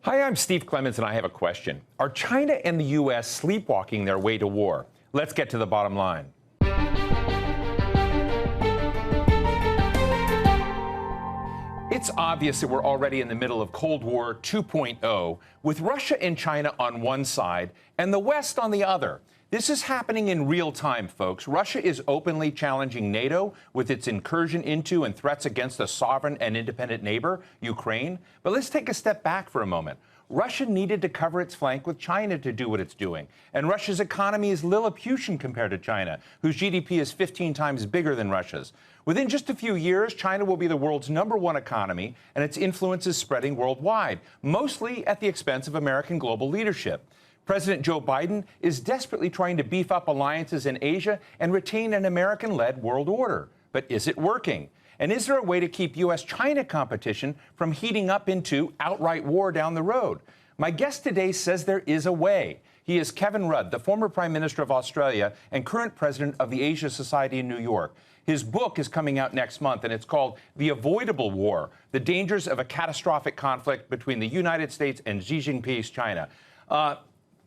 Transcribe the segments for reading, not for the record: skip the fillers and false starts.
Hi, I'm Steve Clemons, and I have a question. Are China and the U.S. sleepwalking their way to war? Let's get to the bottom line. It's obvious that we're already in the middle of Cold War 2.0, with Russia and China on one side and the West on the other. This is happening in real time, folks. Russia is openly challenging NATO with its incursion into and threats against a sovereign and independent neighbor, Ukraine. But let's take a step back for a moment. Russia needed to cover its flank with China to do what it's doing. And Russia's economy is Lilliputian compared to China, whose GDP is 15 times bigger than Russia's. Within just a few years, China will be the world's #1 economy, and its influence is spreading worldwide, mostly at the expense of American global leadership. President Joe Biden is desperately trying to beef up alliances in Asia and retain an American-led world order. But is it working? And is there a way to keep U.S.-China competition from heating up into outright war down the road? My guest today says there is a way. He is Kevin Rudd, the former Prime Minister of Australia and current president of the Asia Society in New York. His book is coming out next month, and it's called The Avoidable War, The Dangers of a Catastrophic Conflict Between the United States and Xi Jinping's China.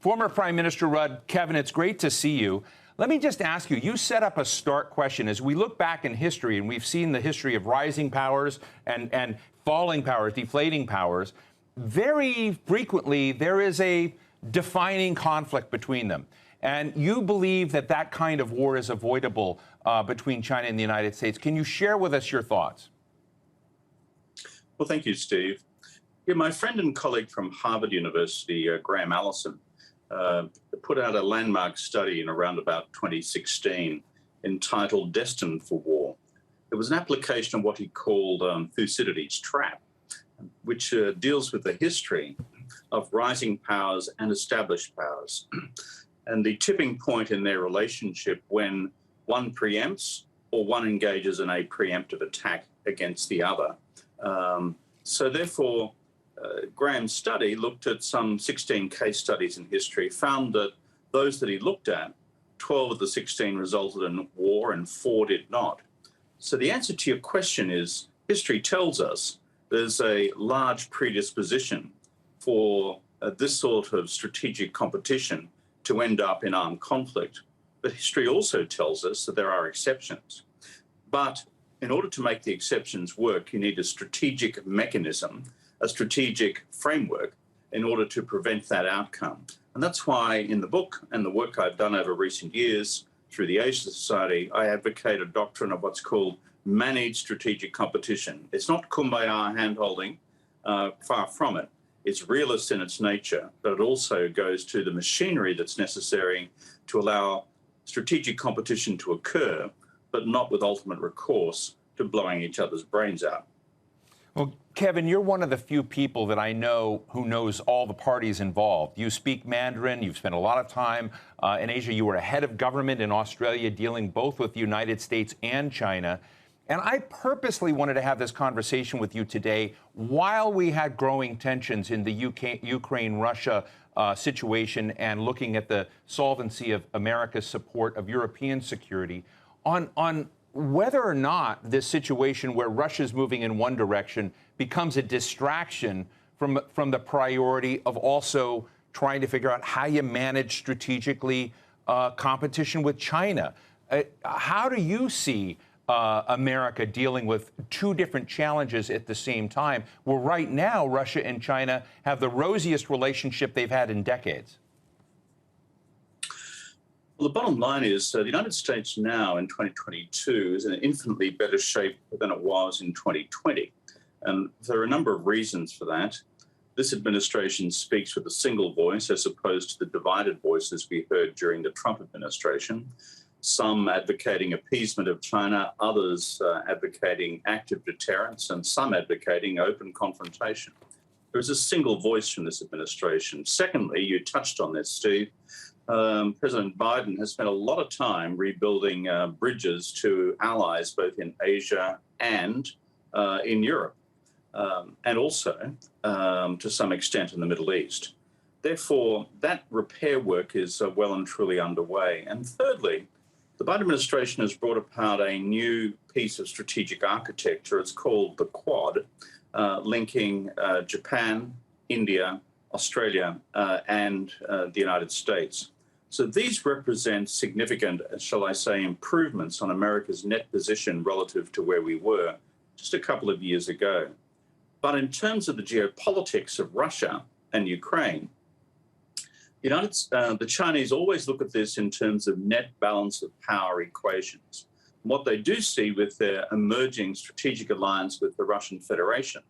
Former Prime Minister Rudd, Kevin, it's great to see you. Let me just ask you, you set up a stark question. As we look back in history, and we've seen the history of rising powers and falling powers, deflating powers, very frequently there is a defining conflict between them. And you believe that that kind of war is avoidable between China and the United States. Can you share with us your thoughts? Well, thank you, Steve. Yeah, my friend and colleague from Harvard University, Graham Allison, put out a landmark study in around about 2016 entitled Destined for War. It was an application of what he called Thucydides' trap, which deals with the history of rising powers and established powers, and the tipping point in their relationship when one preempts or one engages in a preemptive attack against the other. So therefore, Graham's study looked at some 16 case studies in history, found that those that he looked at, 12 of the 16 resulted in war and 4 did not. So the answer to your question is, history tells us there's a large predisposition for this sort of strategic competition to end up in armed conflict. But history also tells us that there are exceptions. But in order to make the exceptions work, you need a strategic mechanism, a strategic framework in order to prevent that outcome. And that's why in the book and the work I've done over recent years through the Asia Society, I advocate a doctrine of what's called managed strategic competition. It's not kumbaya hand-holding, far from it. It's realist in its nature, but it also goes to the machinery that's necessary to allow strategic competition to occur, but not with ultimate recourse to blowing each other's brains out. Well, Kevin, you're one of the few people that I know who knows all the parties involved. You speak Mandarin. You've spent a lot of time in Asia. You were a head of government in Australia, dealing both with the United States and China. And I purposely wanted to have this conversation with you today while we had growing tensions in the Ukraine-Russia situation and looking at the solvency of America's support of European security on whether or not this situation where Russia's moving in one direction becomes a distraction from the priority of also trying to figure out how you manage strategically competition with China. How do you see America dealing with two different challenges at the same time, where right now Russia and China have the rosiest relationship they've had in decades? Well, the bottom line is the United States now in 2022 is in infinitely better shape than it was in 2020. And there are a number of reasons for that. This administration speaks with a single voice as opposed to the divided voices we heard during the Trump administration. Some advocating appeasement of China, others advocating active deterrence, and some advocating open confrontation. There's a single voice from this administration. Secondly, you touched on this, Steve. President Biden has spent a lot of time rebuilding bridges to allies both in Asia and in Europe, and also to some extent in the Middle East. Therefore, that repair work is well and truly underway. And thirdly, the Biden administration has brought about a new piece of strategic architecture. It's called the Quad, linking Japan, India, Australia, and the United States. So these represent significant, shall I say, improvements on America's net position relative to where we were just a couple of years ago. But in terms of the geopolitics of Russia and Ukraine, the Chinese always look at this in terms of net balance of power equations. What they do see with their emerging strategic alliance with the Russian Federation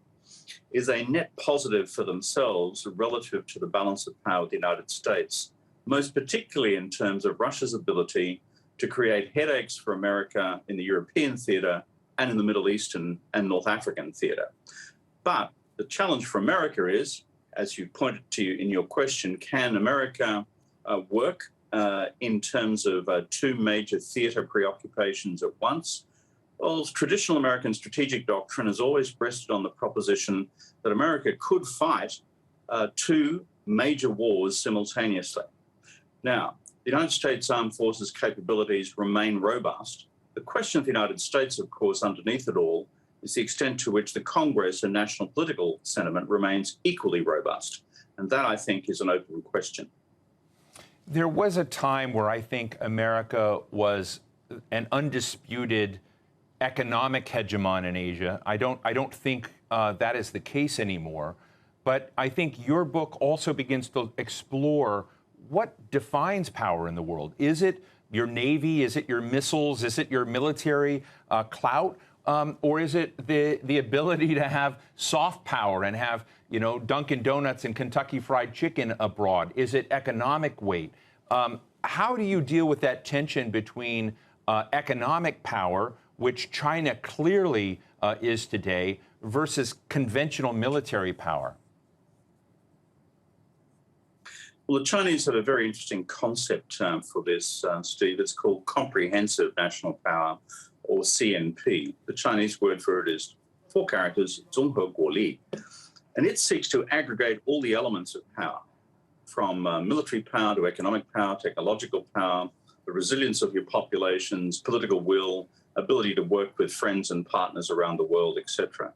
is a net positive for themselves relative to the balance of power with the United States, most particularly in terms of Russia's ability to create headaches for America in the European theater and in the Middle Eastern and North African theater. But the challenge for America is, as you pointed to in your question, can America work in terms of two major theater preoccupations at once? Well, traditional American strategic doctrine has always rested on the proposition that America could fight two major wars simultaneously. Now, the United States Armed Forces capabilities remain robust. The question of the United States, of course, underneath it all, is the extent to which the Congress and national political sentiment remains equally robust. And that, I think, is an open question. There was a time where I think America was an undisputed economic hegemon in Asia. I don't think that is the case anymore. But I think your book also begins to explore what defines power in the world. Is it your Navy? Is it your missiles? Is it your military clout? Or is it the ability to have soft power and have, Dunkin' Donuts and Kentucky Fried Chicken abroad? Is it economic weight? How do you deal with that tension between economic power, which China clearly is today, versus conventional military power? Well, the Chinese have a very interesting concept for this, Steve. It's called comprehensive national power, or CNP. The Chinese word for it is 4 characters, 综合国力. And it seeks to aggregate all the elements of power, from military power to economic power, technological power, the resilience of your populations, political will, ability to work with friends and partners around the world, etc.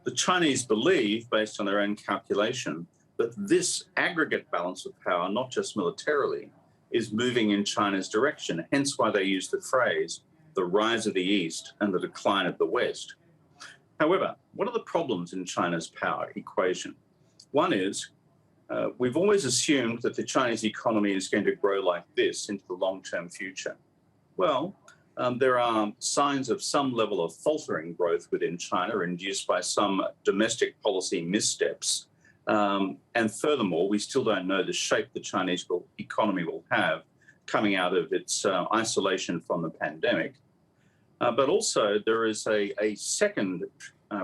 The Chinese believe, based on their own calculation, that this aggregate balance of power, not just militarily, is moving in China's direction, hence why they use the phrase, the rise of the East and the decline of the West. However, what are the problems in China's power equation? One is, we've always assumed that the Chinese economy is going to grow like this into the long-term future. Well, there are signs of some level of faltering growth within China induced by some domestic policy missteps. And furthermore, we still don't know the shape the Chinese economy will have coming out of its isolation from the pandemic. But also there is a second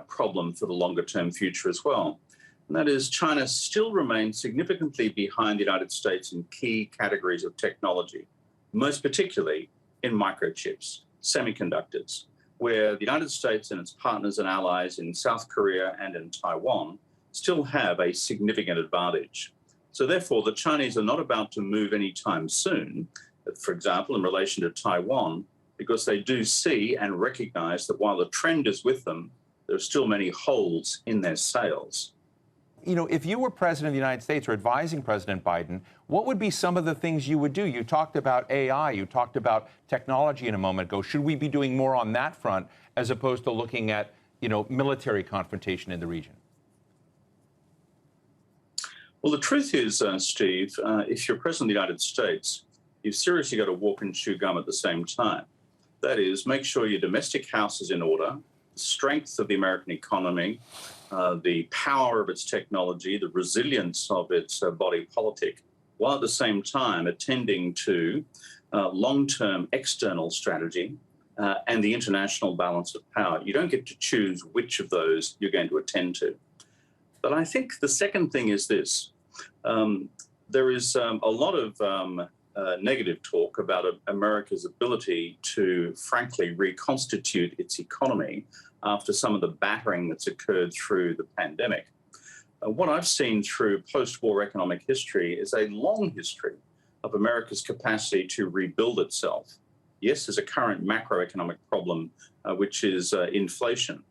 problem for the longer-term future as well. And that is China still remains significantly behind the United States in key categories of technology, most particularly in microchips, semiconductors, where the United States and its partners and allies in South Korea and in Taiwan still have a significant advantage. So therefore, the Chinese are not about to move anytime soon, for example, in relation to Taiwan, because they do see and recognize that while the trend is with them, there are still many holes in their sails. If you were president of the United States or advising President Biden, what would be some of the things you would do? You talked about AI, you talked about technology in a moment ago. Should we be doing more on that front as opposed to looking at, military confrontation in the region? Well, the truth is, Steve, if you're president of the United States, you've seriously got to walk and chew gum at the same time. That is, make sure your domestic house is in order, the strength of the American economy, the power of its technology, the resilience of its body politic, while at the same time attending to long-term external strategy and the international balance of power. You don't get to choose which of those you're going to attend to. But I think the second thing is this. There is a lot of negative talk about America's ability to, frankly, reconstitute its economy after some of the battering that's occurred through the pandemic. What I've seen through post-war economic history is a long history of America's capacity to rebuild itself. Yes, there's a current macroeconomic problem, which is inflation.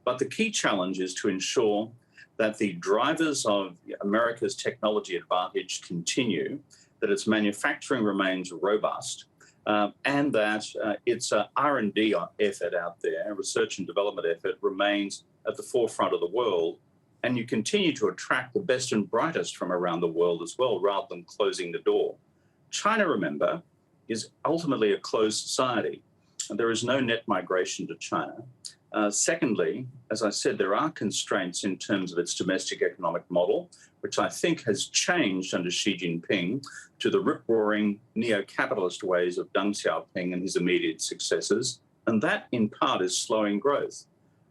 But the key challenge is to ensure that the drivers of America's technology advantage continue, that its manufacturing remains robust, and that its R&D effort out there, research and development effort, remains at the forefront of the world. And you continue to attract the best and brightest from around the world as well, rather than closing the door. China, remember, is ultimately a closed society. There is no net migration to China. Secondly, as I said, there are constraints in terms of its domestic economic model, which I think has changed under Xi Jinping to the rip-roaring neo-capitalist ways of Deng Xiaoping and his immediate successors. And that, in part, is slowing growth.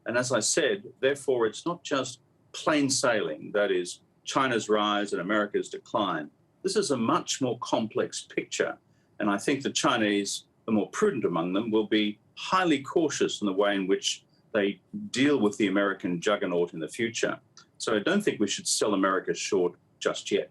And as I said, therefore, it's not just plain sailing, that is, China's rise and America's decline. This is a much more complex picture. And I think the Chinese, the more prudent among them, will be highly cautious in the way in which they deal with the American juggernaut in the future. So I don't think we should sell America short just yet.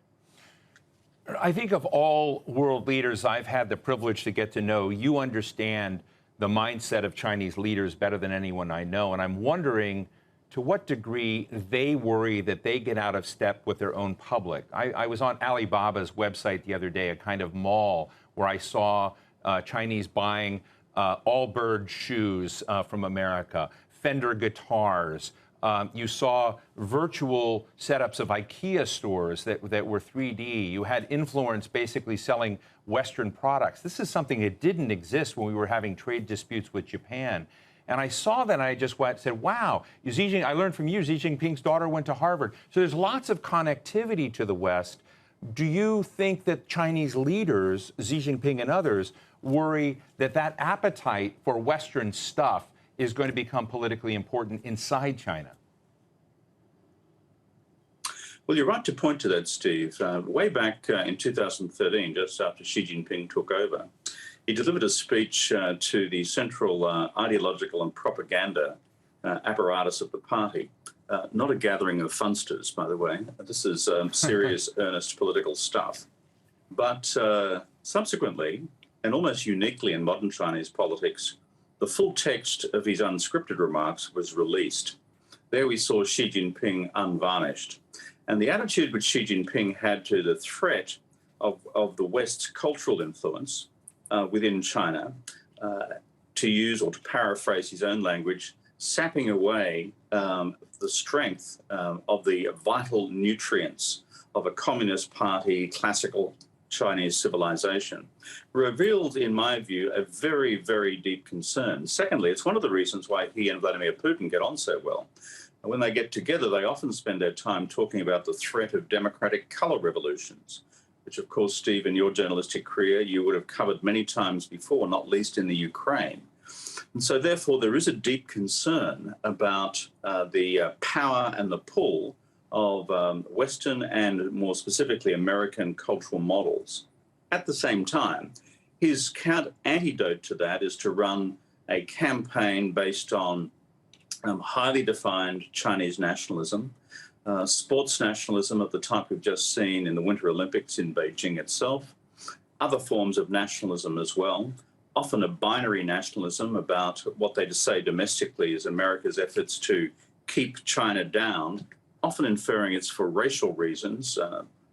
I think of all world leaders I've had the privilege to get to know, you understand the mindset of Chinese leaders better than anyone I know. And I'm wondering to what degree they worry that they get out of step with their own public. I was on Alibaba's website the other day, a kind of mall, where I saw Chinese buying Allbirds shoes from America, Fender guitars. You saw virtual setups of IKEA stores that were 3D. You had influence basically selling Western products. This is something that didn't exist when we were having trade disputes with Japan. And I saw that and I just said, wow, I learned from you, Xi Jinping's daughter went to Harvard. So there's lots of connectivity to the West. Do you think that Chinese leaders, Xi Jinping and others, worry that that appetite for Western stuff is going to become politically important inside China? Well, you're right to point to that, Steve. Way back in 2013, just after Xi Jinping took over, he delivered a speech to the central ideological and propaganda apparatus of the party. Not a gathering of funsters, by the way. This is serious, earnest political stuff. But subsequently, and almost uniquely in modern Chinese politics, the full text of his unscripted remarks was released. There we saw Xi Jinping unvarnished. And the attitude which Xi Jinping had to the threat of the West's cultural influence within China, to use or to paraphrase his own language, sapping away the strength of the vital nutrients of a Communist Party classical Chinese civilization, revealed, in my view, a very, very deep concern. Secondly, it's one of the reasons why he and Vladimir Putin get on so well. When they get together, they often spend their time talking about the threat of democratic color revolutions, which, of course, Steve, in your journalistic career, you would have covered many times before, not least in the Ukraine. And so, therefore, there is a deep concern about the power and the pull of Western and, more specifically, American cultural models. At the same time, his antidote to that is to run a campaign based on highly defined Chinese nationalism, sports nationalism of the type we've just seen in the Winter Olympics in Beijing itself, other forms of nationalism as well, often a binary nationalism about what they say domestically is America's efforts to keep China down, often inferring it's for racial reasons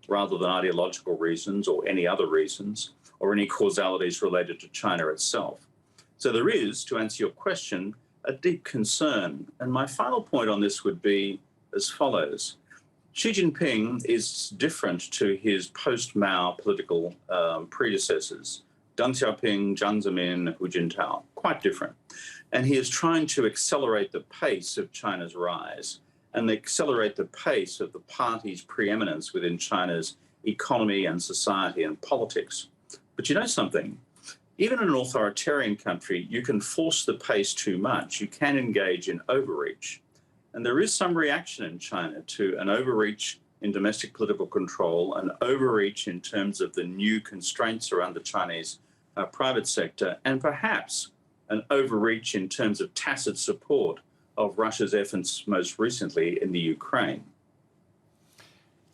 rather than ideological reasons or any other reasons or any causalities related to China itself. So there is, to answer your question, a deep concern. And my final point on this would be as follows. Xi Jinping is different to his post-Mao political predecessors, Deng Xiaoping, Jiang Zemin, Hu Jintao, quite different. And he is trying to accelerate the pace of China's rise and accelerate the pace of the party's preeminence within China's economy and society and politics. But you know something? Even in an authoritarian country, you can force the pace too much. You can engage in overreach. And there is some reaction in China to an overreach in domestic political control, an overreach in terms of the new constraints around the Chinese private sector, and perhaps an overreach in terms of tacit support of Russia's efforts most recently in the Ukraine.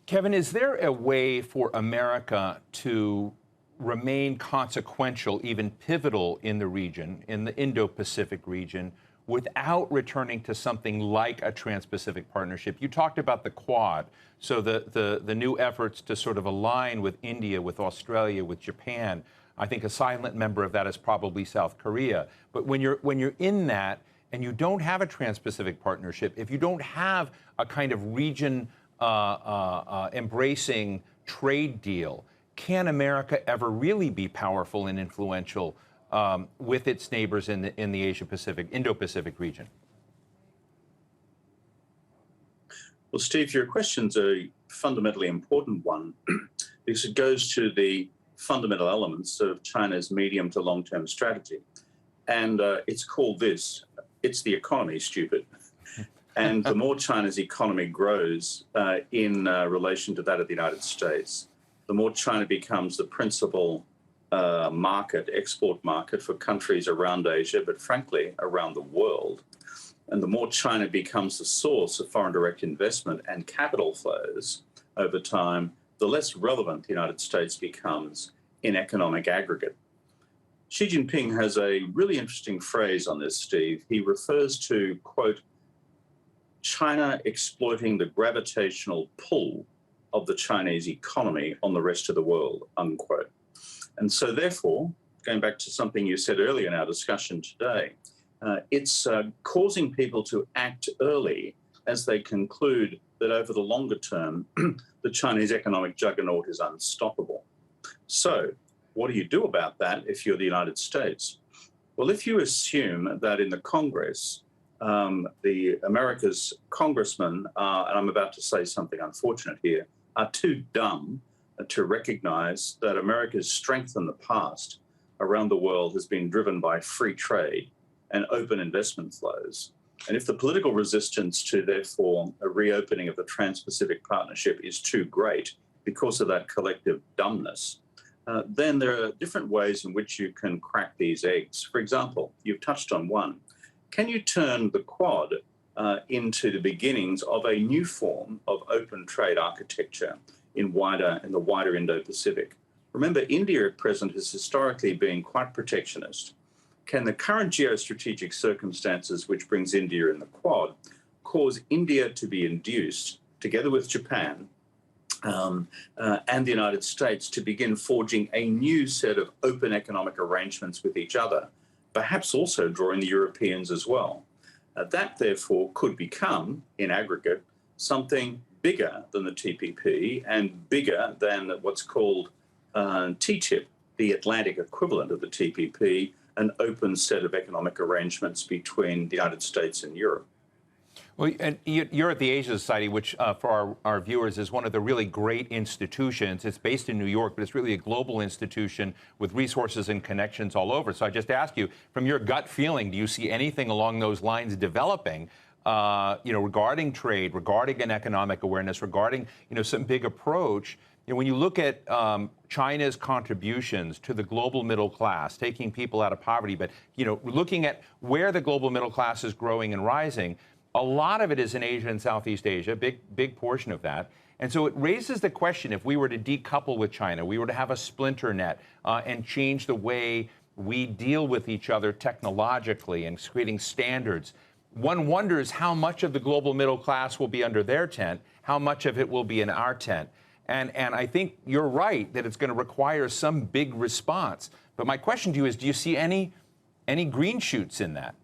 Kevin, is there a way for America to remain consequential, even pivotal in the region, in the Indo-Pacific region, without returning to something like a Trans-Pacific Partnership? You talked about the Quad, so the new efforts to sort of align with India, with Australia, with Japan. I think a silent member of that is probably South Korea. But when you're in that and you don't have a Trans-Pacific Partnership, if you don't have a kind of region embracing trade deal, can America ever really be powerful and influential with its neighbors in the Asia-Pacific, Indo-Pacific region? Well, Steve, your question's a fundamentally important one because it goes to the fundamental elements of China's medium to long-term strategy. And it's called this: it's the economy, stupid. And the more China's economy grows in relation to that of the United States, the more China becomes the principal export market for countries around Asia, but frankly, around the world. And the more China becomes the source of foreign direct investment and capital flows over time, the less relevant the United States becomes in economic aggregate. Xi Jinping has a really interesting phrase on this, Steve. He refers to, quote, China exploiting the gravitational pull of the Chinese economy on the rest of the world, unquote. And so therefore, going back to something you said earlier in our discussion today, it's causing people to act early as they conclude that over the longer term, the Chinese economic juggernaut is unstoppable. So what do you do about that if you're the United States? Well, if you assume that in the Congress, the America's congressmen, and I'm about to say something unfortunate here, are too dumb to recognize that America's strength in the past around the world has been driven by free trade and open investment flows. And if the political resistance to, therefore, a reopening of the Trans-Pacific Partnership is too great because of that collective dumbness, then there are different ways in which you can crack these eggs. For example, you've touched on one. Can you turn the Quad into the beginnings of a new form of open trade architecture in the wider Indo-Pacific? Remember, India at present has historically been quite protectionist. Can the current geostrategic circumstances, which brings India in the Quad, cause India to be induced, together with Japan and the United States, to begin forging a new set of open economic arrangements with each other, perhaps also drawing the Europeans as well? That, therefore, could become, in aggregate, something bigger than the TPP and bigger than what's called TTIP, the Atlantic equivalent of the TPP, an open set of economic arrangements between the United States and Europe. Well, and you're at the Asia Society, which for our viewers is one of the really great institutions. It's based in New York, but it's really a global institution with resources and connections all over. So I just ask you, from your gut feeling, do you see anything along those lines developing, regarding trade, regarding an economic awareness, regarding, some big approach? When you look at China's contributions to the global middle class, taking people out of poverty, but, looking at where the global middle class is growing and rising, a lot of it is in Asia and Southeast Asia, big portion of that. And so it raises the question, if we were to decouple with China, we were to have a splinter net and change the way we deal with each other technologically and creating standards, one wonders how much of the global middle class will be under their tent, how much of it will be in our tent. And I think you're right that it's going to require some big response. But my question to you is, do you see any green shoots in that?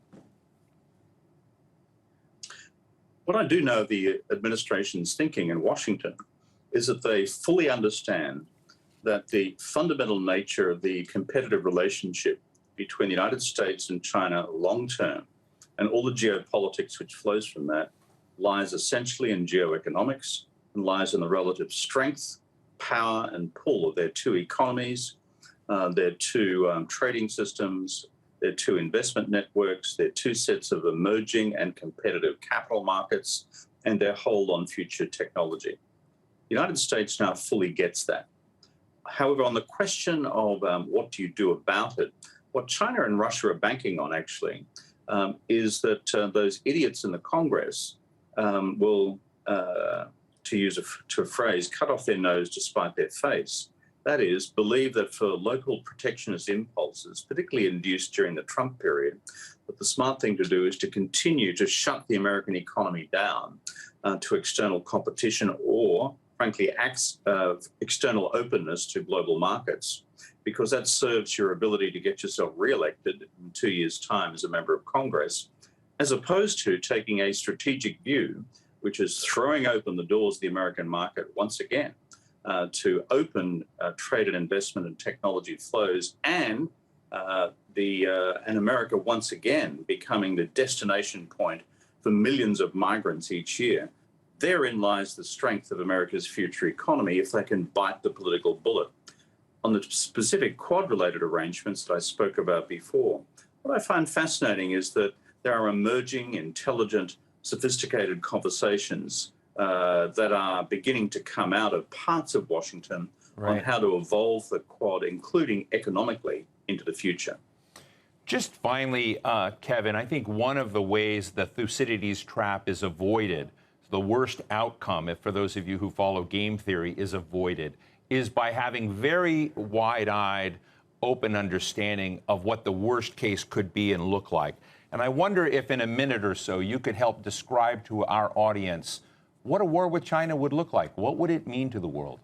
What I do know of the administration's thinking in Washington is that they fully understand that the fundamental nature of the competitive relationship between the United States and China long term and all the geopolitics which flows from that lies essentially in geoeconomics and lies in the relative strength, power, and pull of their two economies, their two trading systems, their two investment networks, their two sets of emerging and competitive capital markets, and their hold on future technology. The United States now fully gets that. However, on the question of what do you do about it, what China and Russia are banking on, actually, is that those idiots in the Congress will, to use a phrase, cut off their nose to spite their face That is, believe that for local protectionist impulses, particularly induced during the Trump period, that the smart thing to do is to continue to shut the American economy down to external competition or, frankly, acts of external openness to global markets, because that serves your ability to get yourself re-elected in 2 years' time as a member of Congress, as opposed to taking a strategic view, which is throwing open the doors of the American market once again to open trade and investment and technology flows, and America once again becoming the destination point for millions of migrants each year. Therein lies the strength of America's future economy if they can bite the political bullet. On the specific Quad-related arrangements that I spoke about before, what I find fascinating is that there are emerging, intelligent, sophisticated conversations that are beginning to come out of parts of Washington on how to evolve the Quad, including economically, into the future. Just finally, Kevin, I think one of the ways the Thucydides trap is avoided, the worst outcome, if for those of you who follow game theory, is avoided, is by having very wide-eyed, open understanding of what the worst case could be and look like. And I wonder if in a minute or so you could help describe to our audience what a war with China would look like. What would it mean to the world?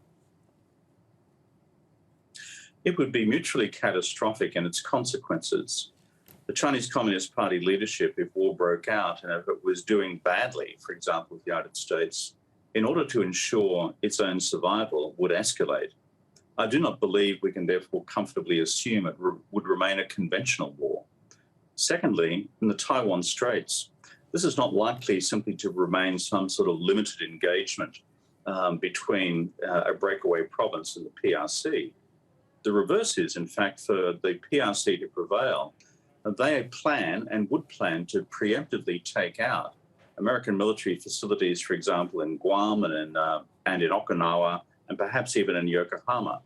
It would be mutually catastrophic in its consequences. The Chinese Communist Party leadership, if war broke out and if it was doing badly, for example, with the United States, in order to ensure its own survival, would escalate. I do not believe we can therefore comfortably assume it would remain a conventional war. Secondly, in the Taiwan Straits, this is not likely simply to remain some sort of limited engagement between a breakaway province and the PRC. The reverse is, in fact, for the PRC to prevail, they plan and would plan to preemptively take out American military facilities, for example, in Guam and in Okinawa, and perhaps even in Yokohama.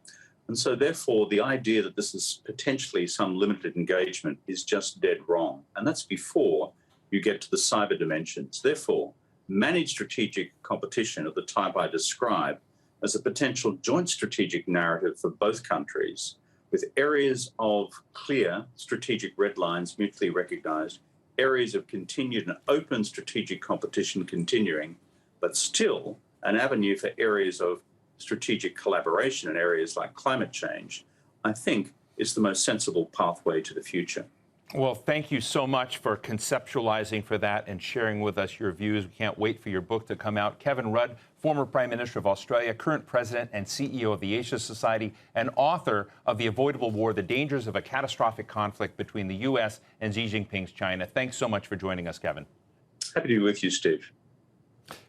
And so, therefore, the idea that this is potentially some limited engagement is just dead wrong. And that's before you get to the cyber dimensions. Therefore, managed strategic competition of the type I describe as a potential joint strategic narrative for both countries, with areas of clear strategic red lines mutually recognized, areas of continued and open strategic competition continuing, but still an avenue for areas of strategic collaboration in areas like climate change, I think is the most sensible pathway to the future. Well, thank you so much for conceptualizing for that and sharing with us your views. We can't wait for your book to come out. Kevin Rudd, former Prime Minister of Australia, current President and CEO of the Asia Society, and author of The Avoidable War, The Dangers of a Catastrophic Conflict Between the U.S. and Xi Jinping's China. Thanks so much for joining us, Kevin. Happy to be with you, Steve.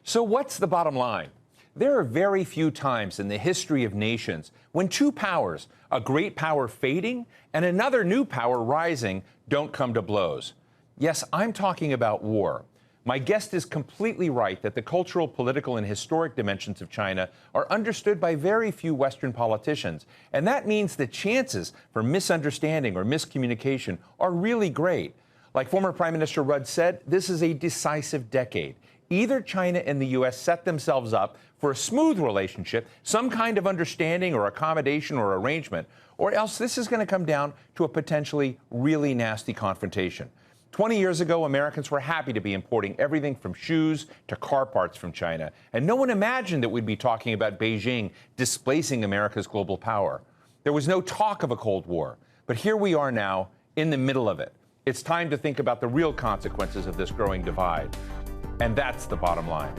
So what's the bottom line? There are very few times in the history of nations when two powers, a great power fading and another new power rising, don't come to blows. Yes, I'm talking about war. My guest is completely right that the cultural, political, and historic dimensions of China are understood by very few Western politicians. And that means the chances for misunderstanding or miscommunication are really great. Like former Prime Minister Rudd said, this is a decisive decade. Either China and the U.S. set themselves up for a smooth relationship, some kind of understanding or accommodation or arrangement, or else this is going to come down to a potentially really nasty confrontation. 20 years ago, Americans were happy to be importing everything from shoes to car parts from China, and no one imagined that we'd be talking about Beijing displacing America's global power. There was no talk of a Cold War, but here we are now in the middle of it. It's time to think about the real consequences of this growing divide. And that's the bottom line.